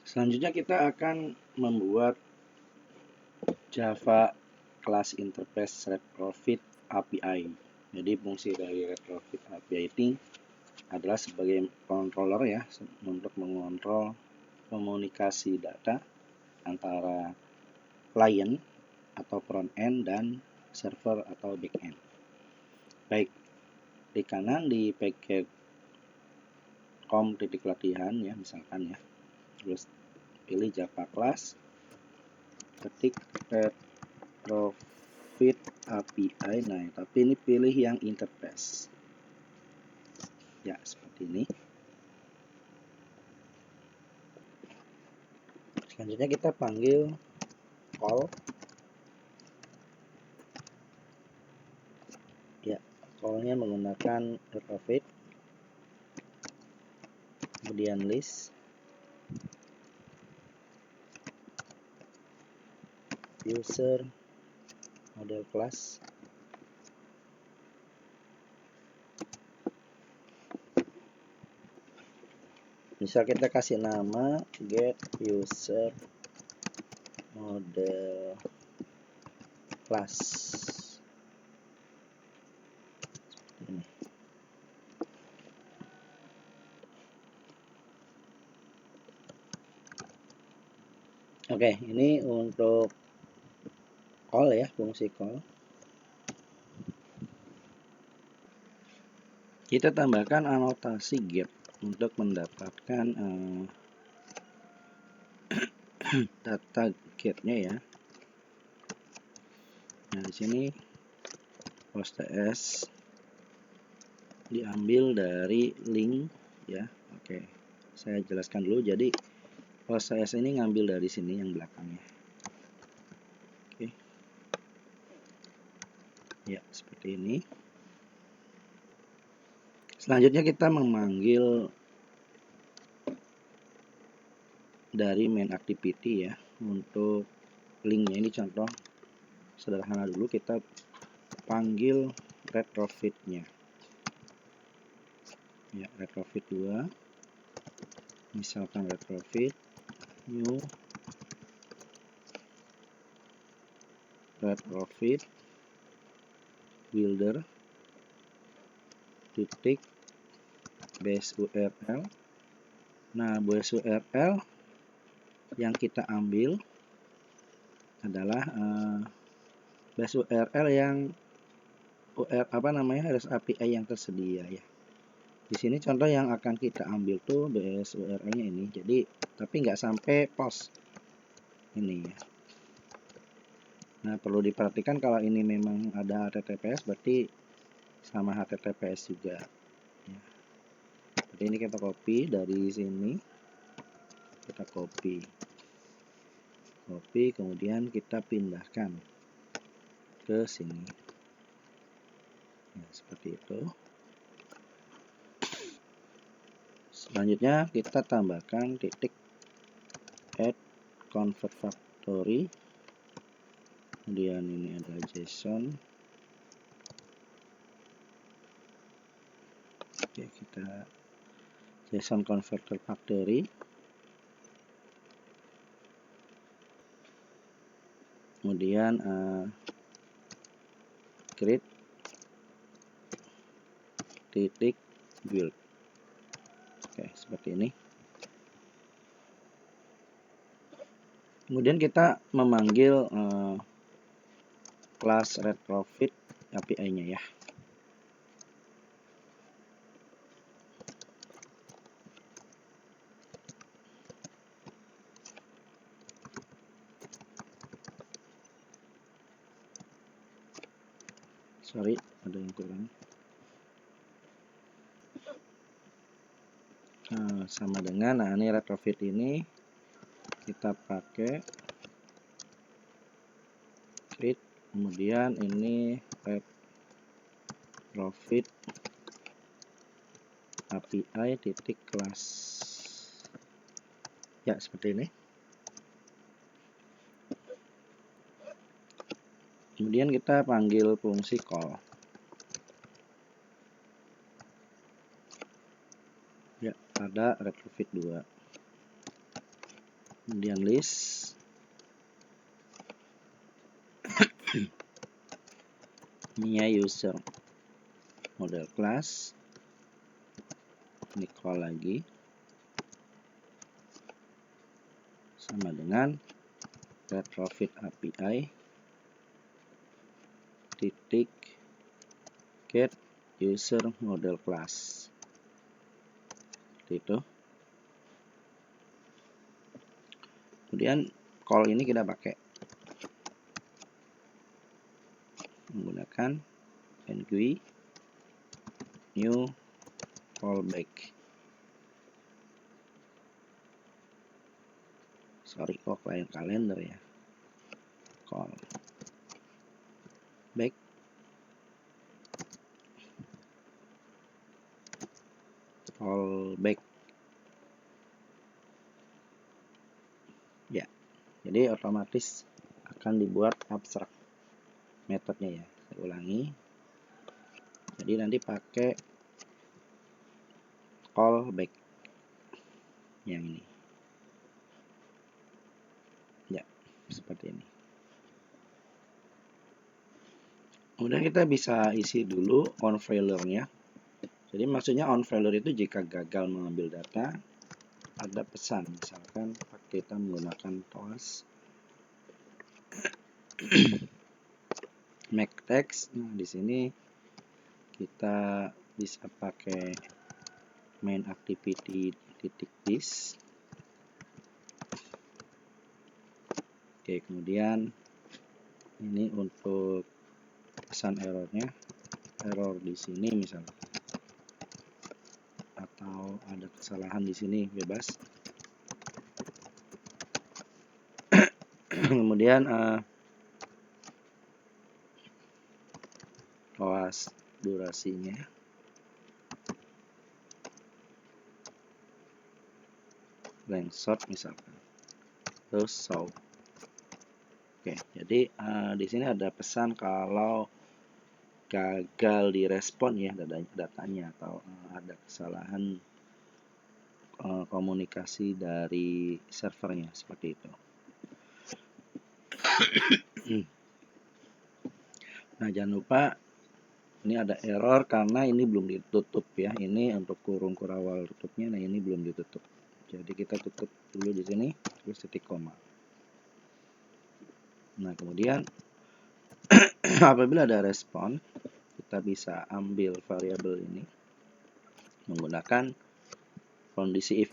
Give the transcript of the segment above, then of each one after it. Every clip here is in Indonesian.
Selanjutnya kita akan membuat Java Class Interface Retrofit API. Jadi fungsi dari Retrofit API ini adalah sebagai controller ya, untuk mengontrol komunikasi data antara client atau front end dan server atau back end. Baik, di kanan di paket com.latihan ya misalkan ya, terus pilih Java Class, ketik Retrofit API. Nah, tapi ini pilih yang interface ya, seperti ini. Selanjutnya kita panggil call ya, callnya menggunakan retrofit, kemudian list, user, model class, misal kita kasih nama get user model class ini. Oke, ini untuk call ya, fungsi call. Kita tambahkan anotasi get untuk mendapatkan data getnya ya. Nah, di sini post.ts diambil dari link ya. Oke, saya jelaskan dulu. Jadi post.ts ini ngambil dari sini yang belakangnya. Oke, ya seperti ini. Selanjutnya kita memanggil dari main activity ya, untuk linknya. Ini contoh sederhana dulu, kita panggil retrofitnya ya, retrofit 2, misalkan retrofit new retrofit builder titik base URL. Nah, base URL yang kita ambil adalah base URL yang REST API yang tersedia ya. Di sini contoh yang akan kita ambil tuh base URL-nya ini. Jadi tapi nggak sampai post ini ya. Nah, perlu diperhatikan kalau ini memang ada HTTPS berarti sama HTTPS juga ya. Jadi ini kita copy dari sini, kita copy kemudian kita pindahkan ke sini ya, seperti itu. Selanjutnya kita tambahkan titik add convert factory, kemudian ini ada JSON. Oke, kita JSON converter factory, kemudian create titik build. Oke, seperti ini. Kemudian kita memanggil kelas retrofit API-nya ya. Sorry, ada yang kurang. Sama dengan, nah ini retrofit ini kita pakai create, kemudian ini retrofit API titik kelas ya, seperti ini. Kemudian kita panggil fungsi call ya pada retrofit 2. kemudian list, ini ya user model class, ini call lagi sama dengan retrofit API titik get user model class, seperti itu. Kemudian call ini kita pakai menggunakan ngui new callback. Sorry kok client calendar ya. Call back ya. Jadi otomatis akan dibuat abstrak metodenya ya. Saya ulangi. Jadi nanti pakai callback yang ini. Ya, seperti ini. Kemudian kita bisa isi dulu on failure-nya. Jadi maksudnya on failure itu jika gagal mengambil data, ada pesan. Misalkan kita menggunakan toast make text. Nah, di sini kita bisa pakai main activity titik this. Oke, kemudian ini untuk pesan errornya, error di sini misalnya, atau ada kesalahan di sini bebas. Kemudian awas durasinya, length short misalkan, terus show. Oke, jadi di sini ada pesan kalau gagal direspon ya datanya, atau ada kesalahan komunikasi dari servernya, seperti itu. Nah, jangan lupa ini ada error karena ini belum ditutup ya. Ini untuk kurung kurawal tutupnya, nah ini belum ditutup. Jadi kita tutup dulu di sini, terus titik koma. Nah, kemudian apabila ada respon, kita bisa ambil variabel ini menggunakan kondisi if.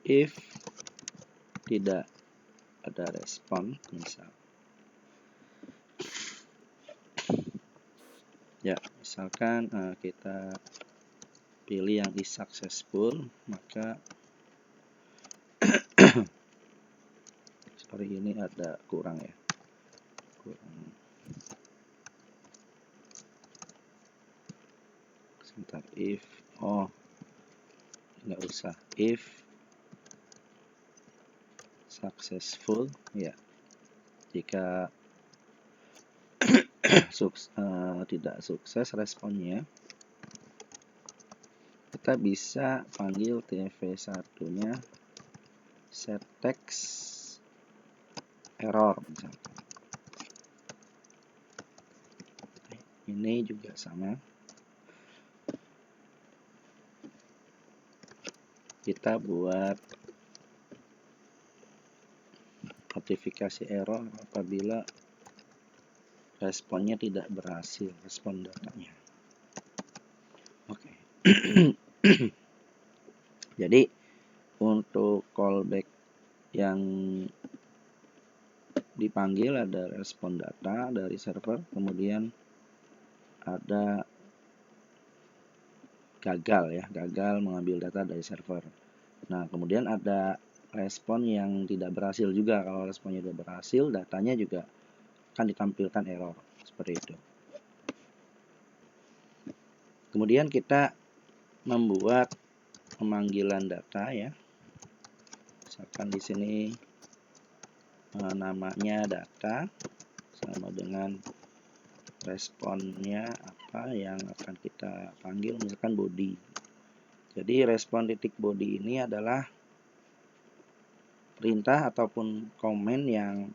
If tidak ada respon, misal ya, misalkan kita pilih yang is successful, maka sorry ini ada kurang ya, sebentar. If nggak usah, if successful ya, jika tidak sukses responnya, kita bisa panggil tv1 nya set text error misalkan. Ini juga sama, kita buat notifikasi error apabila responnya tidak berhasil, respon datanya. Oke. Jadi untuk callback yang dipanggil ada respon data dari server, kemudian ada gagal ya, gagal mengambil data dari server. Nah, kemudian ada respon yang tidak berhasil juga. Kalau responnya tidak berhasil, datanya juga akan ditampilkan error seperti itu. Kemudian kita membuat pemanggilan data ya. Misalkan di sini namanya data sama dengan responnya apa yang akan kita panggil, misalkan body. Jadi respon titik body ini adalah perintah ataupun komen yang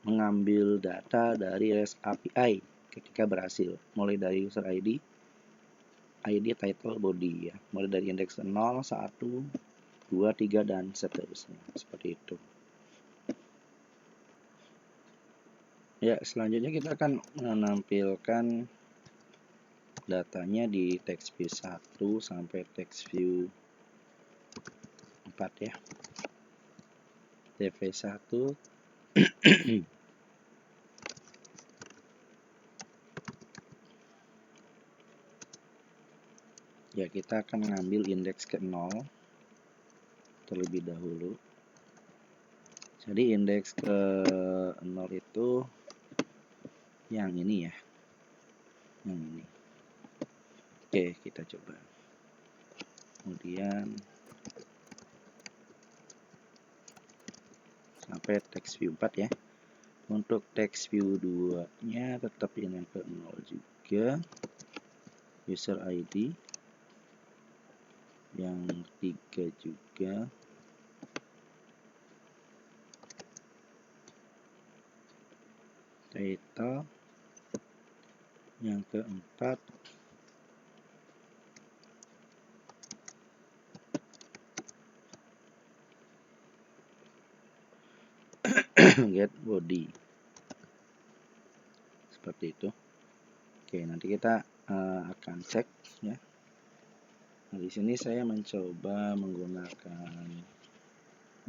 mengambil data dari REST API ketika berhasil, mulai dari user ID, title, body ya, mulai dari indeks 0, 1, 2, 3 dan seterusnya, seperti itu. Ya, selanjutnya kita akan menampilkan datanya di text view 1 sampai text view 4 ya. TV1 ya, kita akan mengambil indeks ke 0 terlebih dahulu. Jadi indeks ke 0 itu yang ini ya, yang ini. Oke, kita coba. Kemudian sampai text view 4 ya. Untuk text view 2 nya tetap yang ke 0 juga, user ID yang 3 juga, title yang keempat, get body, seperti itu. Oke, nanti kita akan cek ya. Nah, di sini saya mencoba menggunakan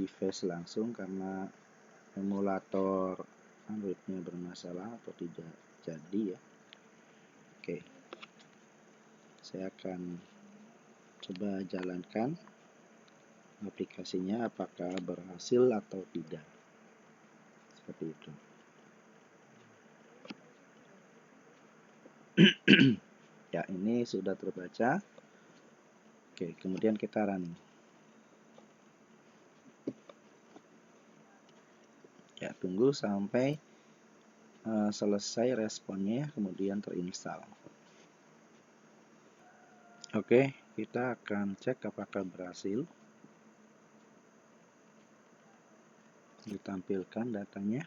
device langsung karena emulator Android-nya bermasalah atau tidak jadi ya. Oke, saya akan coba jalankan aplikasinya apakah berhasil atau tidak, seperti itu. Ya, ini sudah terbaca. Oke, kemudian kita running. Ya, tunggu sampai selesai responnya, kemudian terinstall. Oke, kita akan cek apakah berhasil. Ditampilkan datanya.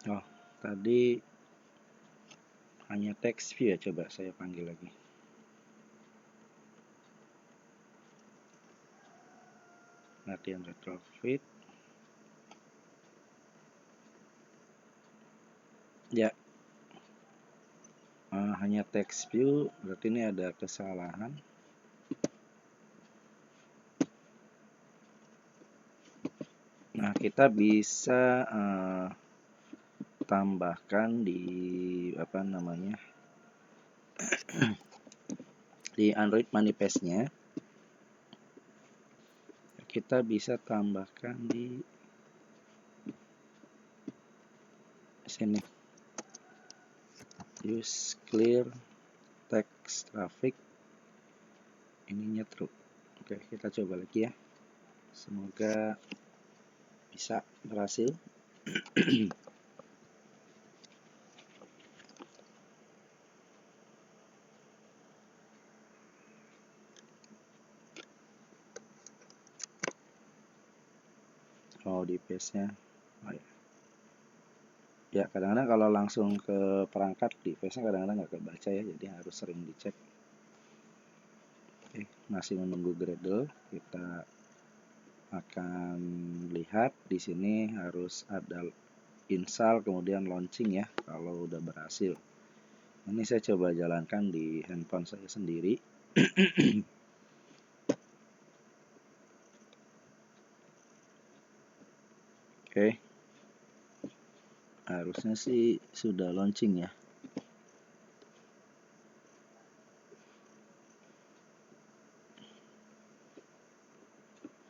Oh, tadi hanya text view ya, coba saya panggil lagi. Latihan retrofit. Ya, hanya text view, berarti ini ada kesalahan. Nah, kita bisa tambahkan di apa namanya di Android manifest-nya. Kita bisa tambahkan di sini, use clear text traffic, ininya true. Oke, kita coba lagi ya, semoga bisa berhasil. Oh, di paste-nya. Oh, ya. Ya, kadang-kadang kalau langsung ke perangkat di paste-nya kadang-kadang nggak kebaca ya, jadi harus sering dicek. Oke, masih menunggu Gradle. Kita akan lihat di sini harus ada install kemudian launching ya kalau udah berhasil. Ini saya coba jalankan di handphone saya sendiri. Oke, harusnya sih sudah launching ya.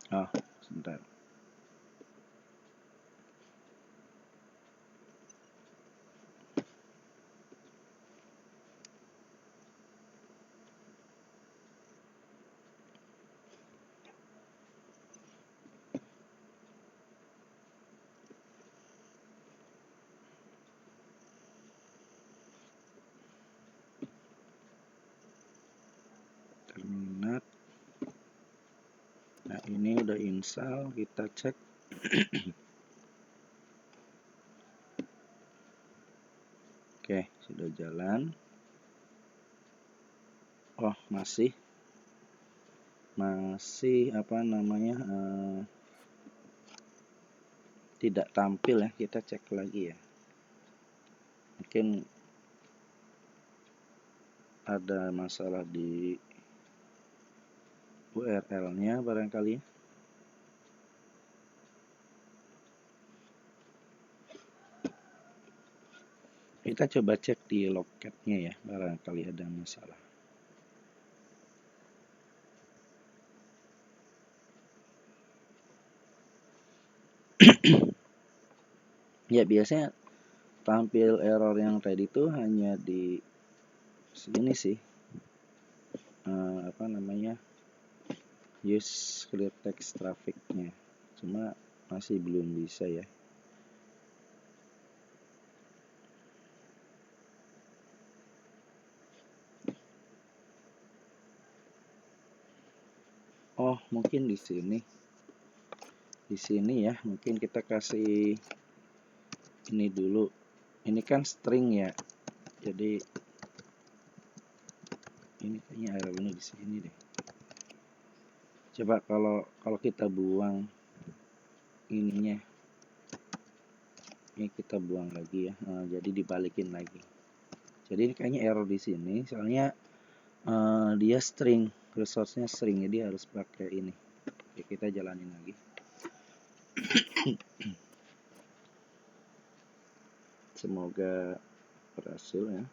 Oh, sebentar. Terminat. Nah, Ini udah install, kita cek. Oke, sudah jalan. Oh, masih apa namanya, tidak tampil ya. Kita cek lagi ya. Mungkin ada masalah di URL-nya barangkali ya. Kita coba cek di loketnya ya, barangkali ada masalah. Ya, biasanya tampil error yang tadi itu hanya di sini sih. Apa namanya? Use clear text traffic-nya. Cuma masih belum bisa ya. Oh, mungkin di sini. Di sini ya, mungkin kita kasih ini dulu. Ini kan string ya. Jadi ini kayaknya errornya di sini deh. Coba kalau kita buang ininya. Ini kita buang lagi ya. Jadi dibalikin lagi. Jadi ini kayaknya error di sini, soalnya dia string, resource-nya string, jadi harus pakai ini. Oke, kita jalanin lagi. Semoga berhasil ya.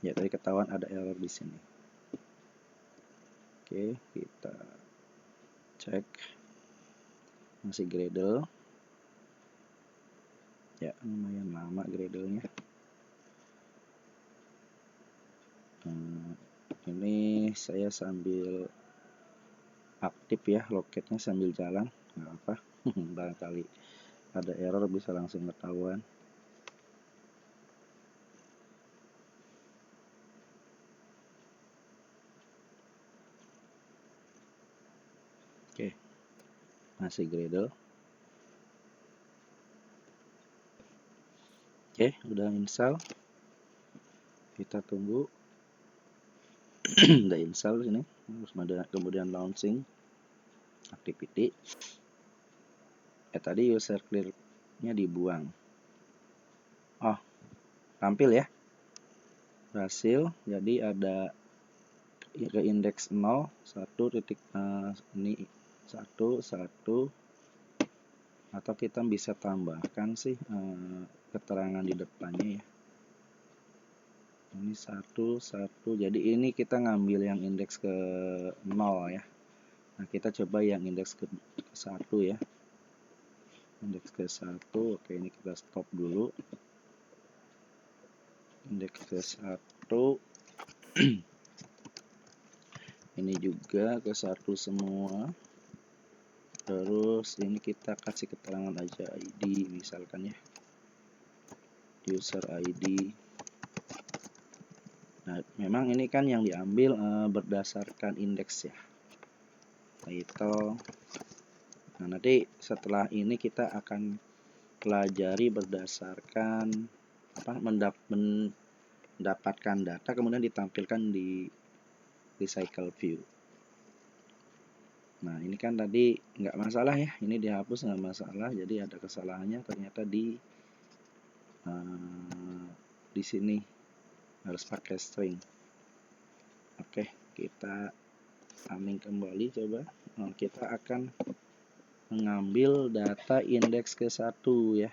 Ya, tadi ketahuan ada error di sini. Oke, kita cek. Masih Gradle. Ya, lumayan lama Gradle-nya. Ini saya sambil aktif ya, loketnya sambil jalan, nggak apa. Barangkali ada error bisa langsung ketahuan. Oke, masih Gradle. Oke, udah install. Kita tunggu. Udah install sini. Kemudian launching activity. Tadi user clear-nya dibuang. Oh, tampil ya. Berhasil. Jadi ada ke indeks 0, 1 titik ini 1 atau kita bisa tambahkan sih keterangan di depannya ya. Ini 1 jadi ini kita ngambil yang indeks ke 0 ya. Nah, kita coba yang indeks ke 1 ya. Indeks ke 1, oke, ini kita stop dulu. Indeks ke 1 ini juga ke 1 semua. Terus ini kita kasih keterangan aja ID misalkan ya, user ID. Nah, memang ini kan yang diambil berdasarkan indeks ya, title. Nah, nanti setelah ini kita akan pelajari berdasarkan apa, mendapatkan data kemudian ditampilkan di recycle view. Nah, ini kan tadi nggak masalah ya, ini dihapus nggak masalah, jadi ada kesalahannya ternyata di sini harus pakai string. Oke, kita running kembali coba. Nah, kita akan mengambil data indeks ke 1 ya.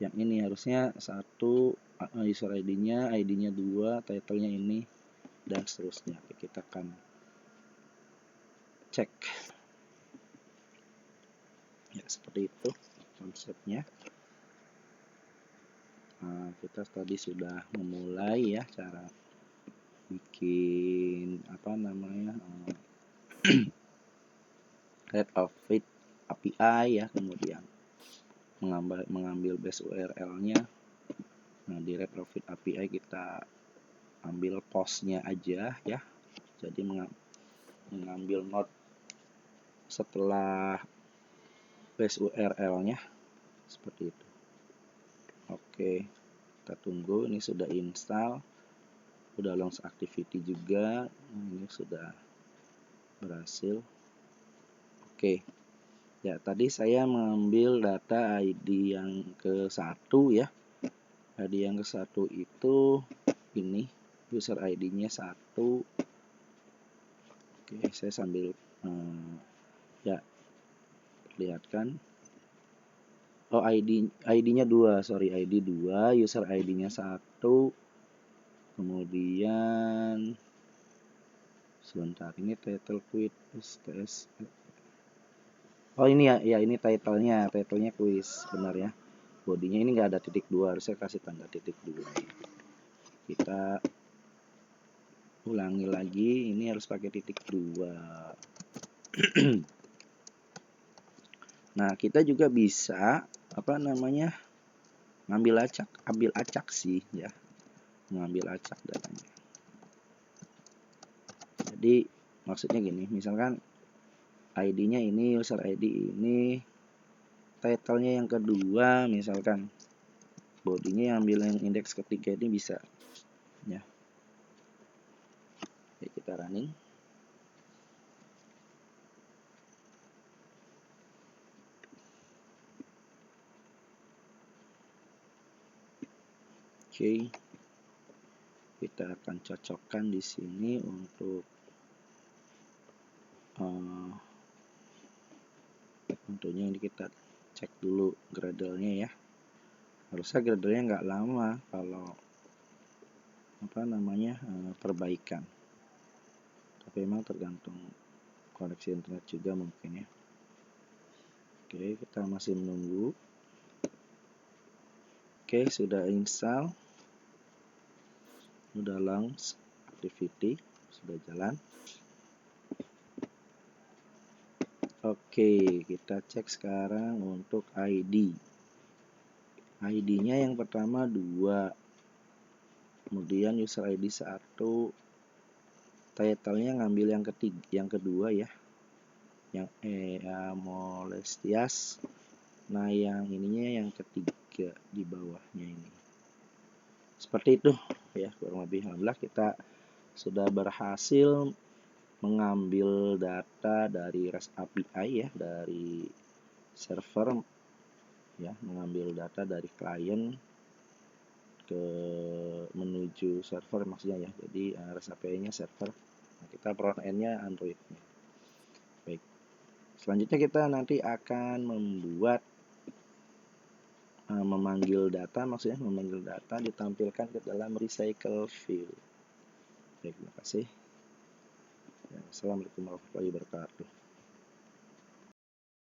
Yang ini harusnya 1 user ID-nya, ID-nya 2, title-nya ini dan seterusnya. Oke, kita akan cek. Ya, seperti itu konsepnya. Nah, kita tadi sudah memulai ya cara bikin apa namanya Retrofit API ya, kemudian mengambil base URL-nya. Nah, di Retrofit API kita ambil post-nya aja ya. jadi mengambil node setelah base URL-nya seperti itu. Oke, kita tunggu. Ini sudah install, udah launch activity juga. Ini sudah berhasil. Oke, ya tadi saya mengambil data ID yang ke-1 ya. ID yang ke-1 itu ini, user ID-nya 1. Oke, saya sambil ya lihatkan. Oh, ID-nya 2, sorry, ID 2, user ID-nya 1. Kemudian sebentar, ini title quiz STS. Oh, ini ya ini title-nya quiz, benar ya. Bodinya ini nggak ada titik 2, harus saya kasih tanda titik 2. Kita ulangi lagi, ini harus pakai titik 2. Nah, kita juga bisa ambil acak sih ya, mengambil acak datanya. Jadi maksudnya gini, misalkan ID-nya ini, user ID ini, title-nya yang kedua, misalkan bodinya yang ambil yang indeks ketiga, ini bisa ya. Oke, kita running. Oke, kita akan cocokkan di sini untuk tentunya ini kita cek dulu Gradle-nya ya. Harusnya Gradle-nya nggak lama kalau perbaikan. Tapi memang tergantung koneksi internet juga mungkin ya. Oke, kita masih menunggu. Oke, sudah install, sudah launch activity, sudah jalan. Oke, kita cek sekarang untuk ID. ID-nya yang pertama 2, kemudian user ID 1, title-nya ngambil yang kedua ya, yang Molestias. Nah, yang ininya yang ketiga di bawahnya ini. Seperti itu ya, kurang lebih. Alhamdulillah kita sudah berhasil mengambil data dari REST API ya, dari server ya, mengambil data dari klien ke menuju server maksudnya ya. Jadi REST API-nya server. Nah, kita front end-nya Android. Baik. Selanjutnya kita nanti akan membuat memanggil data ditampilkan ke dalam recycle field. Baik, terima kasih. Assalamualaikum warahmatullahi wabarakatuh.